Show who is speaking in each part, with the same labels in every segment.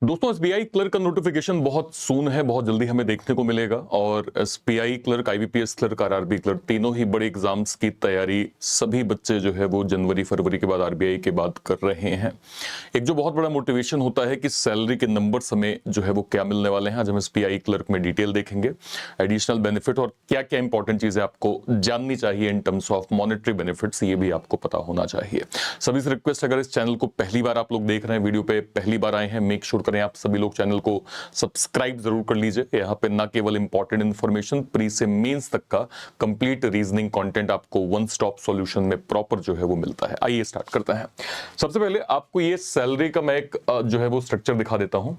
Speaker 1: दोस्तों SBI clerk का notification बहुत सून है, बहुत जल्दी हमें देखने को मिलेगा। और SBI clerk, IBPS clerk, RRB clerk, तीनों ही बड़े एग्जाम्स की तैयारी सभी बच्चे जो है वो जनवरी फरवरी के बाद आरबीआई के बाद कर रहे हैं। एक जो बहुत बड़ा मोटिवेशन होता है कि सैलरी के नंबर्स हमें जो है वो क्या मिलने वाले हैं। आज हम एसबीआई क्लर्क में डिटेल देखेंगे, एडिशनल बेनिफिट और क्या क्या इंपॉर्टेंट चीजें आपको जाननी चाहिए in terms of monetary benefits, ये भी आपको पता होना चाहिए। सभी से रिक्वेस्ट, अगर इस चैनल को पहली बार आप लोग देख रहे हैं, वीडियो पे पहली बार आए हैं, मेक श्योर करें आप सभी लोग चैनल को सब्सक्राइब जरूर कर लीजिए। यहाँ पे ना केवल इंपॉर्टेंट इंफॉर्मेशन, प्री से मेंस तक का कंप्लीट रीजनिंग कंटेंट आपको वन स्टॉप सॉल्यूशन में प्रॉपर जो है वो मिलता है। आइए स्टार्ट करते हैं। सबसे पहले आपको ये सैलरी का मैं एक जो है वो स्ट्रक्चर दिखा देता हूं।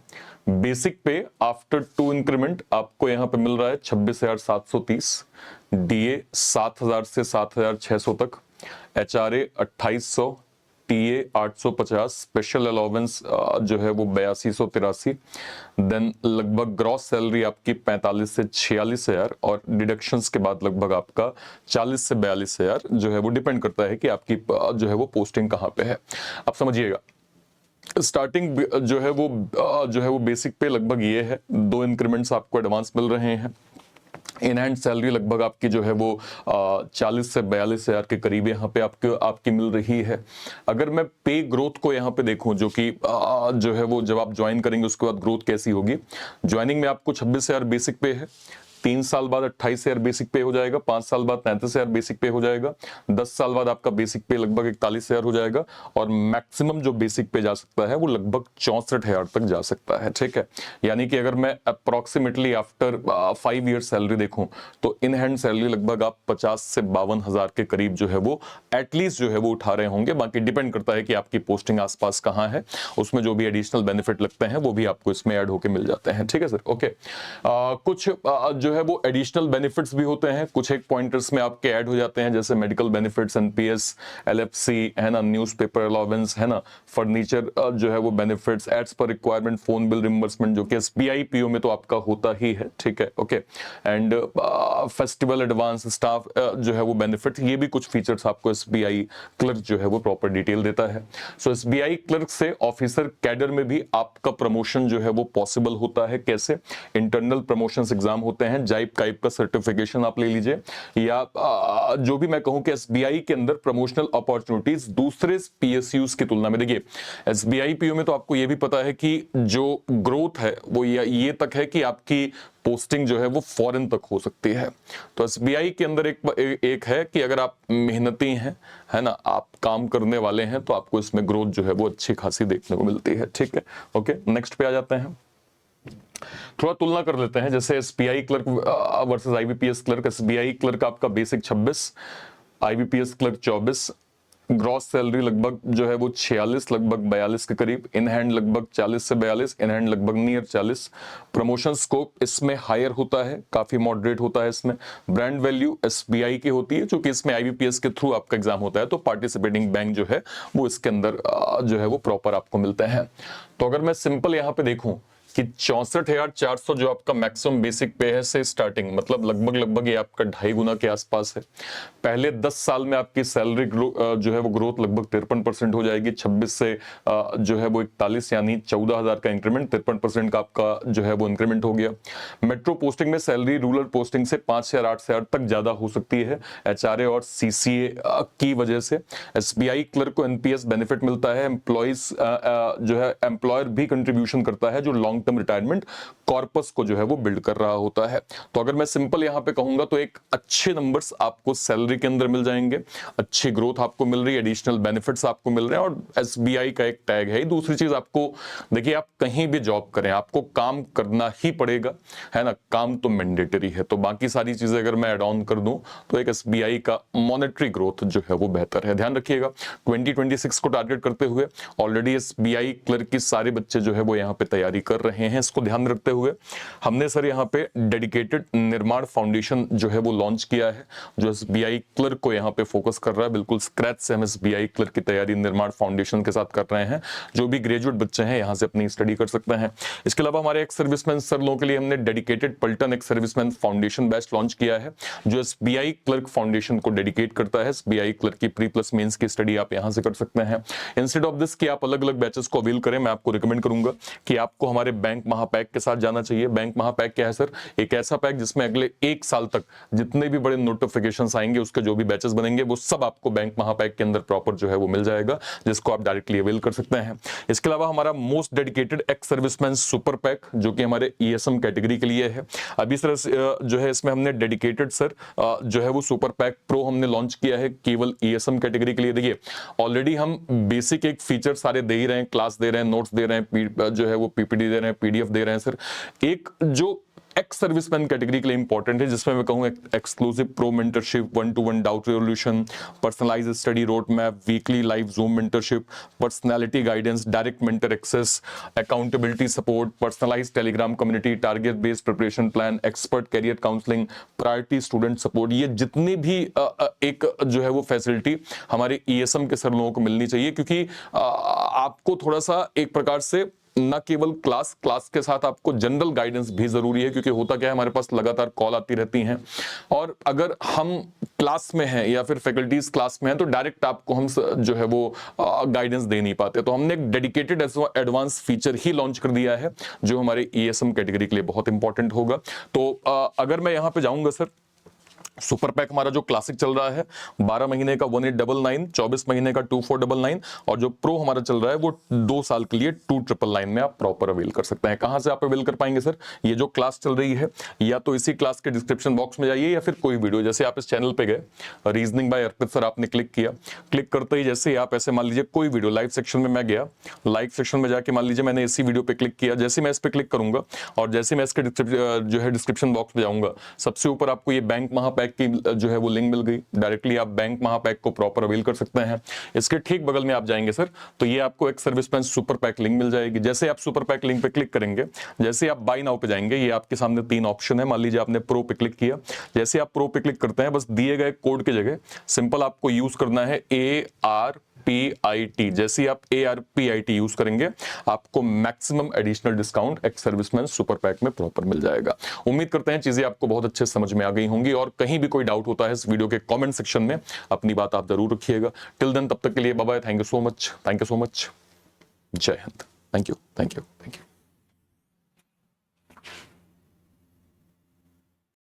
Speaker 1: बेसिक पे आफ्टर 2 इंक्रीमेंट आपको यहाँ पे मिल रहा है 26,730, डीए 7,000 से 7,600 तक, एचआरए 2,800, टीए 850, स्पेशल अलाउंस जो है वो 8283, देन लगभग ग्रॉस सैलरी आपकी 45 से 46,000 और डिडक्शंस के बाद लगभग आपका 40 से 42,000 जो है वो डिपेंड करता है कि आपकी जो है वो पोस्टिंग कहाँ पे है। आप समझिएगा, स्टार्टिंग जो है वो बेसिक पे लगभग ये है, 2 इंक्रीमेंट्स आपको एडवांस मिल रहे हैं। इन हैंड सैलरी लगभग आपकी जो है वो 40 से 42,000 के करीब यहाँ पे आपकी मिल रही है। अगर मैं पे ग्रोथ को यहाँ पे देखूं, जो कि जो है वो जब आप ज्वाइन करेंगे उसके बाद ग्रोथ कैसी होगी। ज्वाइनिंग में आपको 26,000 बेसिक पे है, 3 साल बाद 28,000 बेसिक पे हो जाएगा, 5 साल बाद 33,000 बेसिक पे हो जाएगा, 10 साल बाद आपका बेसिक पे लगभग 41,000 हो जाएगा और मैक्सिमम जो बेसिक पे जा सकता है वो लगभग 64,000 तक जा सकता है। ठीक है, यानी कि अगर मैं अप्रोक्सीमेटली आफ्टर 5 ईयर सैलरी देखूं तो इन हैंड सैलरी लगभग आप 50 से 52,000 के करीब जो है वो एटलीस्ट जो है वो उठा रहे होंगे। बाकी डिपेंड करता है कि आपकी पोस्टिंग आसपास कहाँ है, उसमें जो भी एडिशनल बेनिफिट लगते हैं वो भी आपको इसमें ऐड होके मिल जाते हैं। ठीक है सर, ओके। कुछ जो है वो एडिशनल बेनिफिट्स भी होते हैं, कुछ एक पॉइंटर्स में आपके ऐड हो जाते हैं, जैसे मेडिकल बेनिफिट्स, एनपीएस, एलएफसी है ना, न्यूज़पेपर अलाउंस है ना, फर्नीचर जो है वो बेनिफिट्स, एड्स पर रिक्वायरमेंट, फोन बिल रिम्बर्समेंट जो कि एसबीआई पीओ में तो आपका होता ही है। ठीक है, okay. And festival advance, staff जो है वो बेनिफिट, ये भी कुछ फीचर्स आपको एसबीआई क्लर्क जो है वो प्रॉपर डिटेल देता है। सो एसबीआई क्लर्क से ऑफिसर कैडर में भी आपका प्रमोशन जो है वो पॉसिबल होता है। कैसे? इंटरनल प्रमोशंस एग्जाम होते हैं, जाइप काइप का सर्टिफिकेशन आप ले लीजिए, या जो भी मैं कहूं कि एसबीआई के अंदर प्रमोशनल अपॉर्चुनिटीज दूसरे पीएसयूज की तुलना में, देखिए एसबीआई पीओ में तो आपको ये भी पता है कि जो ग्रोथ है वो ये तक है कि आपकी पोस्टिंग जो है वो फॉरेन तक हो सकती है। तो एसबीआई के अंदर एक है कि अगर आप मेहनती हैं, है ना, आप काम करने वाले हैं, तो आपको इसमें ग्रोथ जो है वो अच्छी खासी देखने को मिलती है। ठीक है, ओके। नेक्स्ट पे आ जाते हैं, थोड़ा तुलना कर लेते हैं। जैसे SBI clerk versus IBPS clerk. SBI clerk आपका basic 26, IBPS clerk 24, gross salary लगभग जो है वो 46, लगभग 42 के करीब, इन हैंड लगभग 40 से 42, इन हैंड लगभग नियर 40। प्रमोशन स्कोप इसमें हायर होता है, काफी मॉडरेट होता है इसमें। ब्रांड वैल्यू एसबीआई की होती है, क्योंकि इसमें आईबीपीएस के थ्रू आपका एग्जाम होता है, तो पार्टिसिपेटिंग बैंक जो है वो इसके अंदर जो है वो प्रॉपर आपको मिलते हैं। तो अगर मैं सिंपल यहाँ पे देखूं कि 64,400 जो आपका मैक्सिमम बेसिक पे है से स्टार्टिंग, मतलब लगभग ये आपका 2.5 गुना के आसपास है। पहले 10 साल में आपकी सैलरी जो है वो ग्रोथ लगभग 53% हो जाएगी। 26 से जो है वो 41, यानी 14,000 का इंक्रीमेंट, 53% का आपका जो है वो इंक्रीमेंट हो गया। मेट्रो पोस्टिंग में सैलरी रूरल पोस्टिंग से 5,000 8,000 तक ज्यादा हो सकती है, एचआरए और सीसीए की वजह से। एसबीआई क्लर्क को एनपीएस बेनिफिट मिलता है, एम्प्लॉइज जो है एम्प्लॉयर भी कंट्रीब्यूशन करता है, जो लॉन्ग टर्म रिटायरमेंट कॉर्पस को जो है वो बिल्ड कर रहा होता है। तो अगर मैं सिंपल यहां पे कहूंगा तो एक अच्छे नंबर्स आपको सैलरी के अंदर मिल जाएंगे, अच्छी ग्रोथ आपको मिल रही है, एडिशनल बेनिफिट्स आपको मिल रहे हैं, और एसबीआई का एक टैग है। दूसरी चीज, आपको देखिए, आप कहीं भी जॉब करें आपको काम करना ही पड़ेगा, है ना, काम तो मैंडेटरी है। तो बाकी सारी चीजें अगर मैं एड ऑन कर दूं तो एक एसबीआई का मॉनेटरी ग्रोथ जो है वो बेहतर है। ध्यान रखिएगा, 2026 को टारगेट करते हुए ऑलरेडी एसबीआई क्लर्क की सारे बच्चे जो है वो यहाँ पे तैयारी कर रहे रहे हैं। इसको ध्यान में रखते हुए हमने सर यहाँ पे डेडिकेटेड निर्माण फाउंडेशन जो है वो लॉन्च किया है, जो एसबीआई क्लर्क को यहाँ पे फोकस कर रहा है। बिल्कुल स्क्रैच से हम एसबीआई क्लर्क की तैयारी निर्माण फाउंडेशन के साथ कर रहे हैं। जो भी ग्रेजुएट बच्चे हैं यहाँ से अपनी स्टडी कर सकते हैं। इसके अलावा हमारे एक्स सर्विसमैन सर लोगों के लिए हमने डेडिकेटेड पलटन ex serviceman foundation batch launch किया है, जो एसबीआई क्लर्क फाउंडेशन को डेडिकेट करता है। एसबीआई क्लर्क की प्री प्लस मेंस की स्टडी आप यहाँ से कर सकते हैं। इंस्टेड ऑफ दिस कि आप अलग अलग बैचेस को अवेल करें, मैं आपको रिकमेंड करूंगा कि आपको हमारे बैंक महापैक के साथ जाना चाहिए। बैंक महापैक क्या है सर? एक ऐसा पैक जिसमें अगले 1 साल तक जितने भी बड़े नोटिफिकेशंस आएंगे, उसके जो भी बैचेस बनेंगे, वो सब आपको बैंक महापैक के अंदर प्रॉपर जो है वो मिल जाएगा, जिसको आप डायरेक्टली अवेल कर सकते हैं। इसके अलावा हमारा most dedicated ex serviceman super pack, जो कि हमारे ईएसएम कैटेगरी के लिए है। अभी सर जो है इसमें हमने डेडिकेटेड सर जो है वो सुपर पैक प्रो हमने लॉन्च किया है केवल ईएसएम कैटेगरी के लिए। देखिए ऑलरेडी हम बेसिक एक फीचर सारे दे ही रहे हैं, क्लास दे रहे हैं, नोट्स दे रहे हैं, जो है वो पीपीटी दे रहे हैं, पीडीएफ दे रहे हैं सर। एक जो एक्स सर्विसमैन कैटेगरी के लिए इंपॉर्टेंट है, जिसमें मैं कहूँ exclusive pro mentorship, 1-to-1 doubt resolution, personalised study road map, weekly live Zoom mentorship, personality guidance, direct mentor access, accountability support, personalised Telegram community, target based preparation plan, expert career counselling, priority student support, ये जितनी भी एक जो है वो facility हमारे ESM के sir लोगों को मिलनी चाहिए, क्योंकि आपको थोड़ा सा एक प्रकार से न केवल क्लास के साथ आपको जनरल गाइडेंस भी जरूरी है, क्योंकि होता क्या है हमारे पास लगातार कॉल आती रहती हैं, और अगर हम क्लास में हैं या फिर फैकल्टीज क्लास में हैं तो डायरेक्ट आपको हम जो है वो गाइडेंस दे नहीं पाते। तो हमने एक डेडिकेटेड एडवांस फीचर ही लॉन्च कर दिया है, जो हमारे ईएसएम कैटेगरी के लिए बहुत इंपॉर्टेंट होगा। तो अगर मैं यहाँ पे जाऊंगा सर, सुपर पैक हमारा जो क्लासिक चल रहा है 12 महीने का 1899, 24 महीने का 2499, और जो प्रो हमारा चल रहा है वो 2 साल के लिए 2999 में आप प्रॉपर अवेल कर सकते हैं। कहां से आप अवेल कर पाएंगे सर? ये जो क्लास चल रही है, या तो इसी क्लास के डिस्क्रिप्शन बॉक्स में जाइए, या फिर कोई वीडियो, जैसे आप इस चैनल पे गए, रीजनिंग बाय अर्पित सर आपने क्लिक किया, क्लिक करते ही जैसे आप ऐसे मान लीजिए कोई वीडियो लाइव सेक्शन में मैं गया, लाइव सेक्शन में जाके मान लीजिए मैंने इसी वीडियो पे क्लिक किया, जैसे मैं इस पे क्लिक करूंगा और जैसे मैं इसके जो है डिस्क्रिप्शन बॉक्स में जाऊंगा, सबसे ऊपर आपको ये बैंक महापैक की जो है वो लिंक मिल गई। डायरेक्टली आप बैंक महापैक को प्रॉपर अवेल कर सकते हैं। इसके ठीक बगल में आप जाएंगे सर, तो ये आपको एक सर्विसमैन सुपर पैक लिंक मिल जाएगी। जैसे आप सुपर पैक लिंक पे क्लिक करेंगे, जैसे आप बाय नाउ पे जाएंगे, ये आपके सामने 3 ऑप्शन है। मान लीजिए आपने प्रो पे क्लिक किया, जैसे आप प्रो पे क्लिक करते हैं, बस दिए गए कोड की जगह सिंपल आपको यूज करना है ARPIT। जैसे आप ARPIT यूज करेंगे, आपको maximum additional discount ex serviceman super pack में प्रॉपर मिल जाएगा। उम्मीद करते हैं चीजें आपको बहुत अच्छे समझ में आ गई होंगी, और कहीं भी कोई डाउट होता है इस वीडियो के कमेंट सेक्शन में अपनी बात आप जरूर रखिएगा। टिल देन, तब तक के लिए bye bye, thank you so much, जय हिंद, थैंक यू।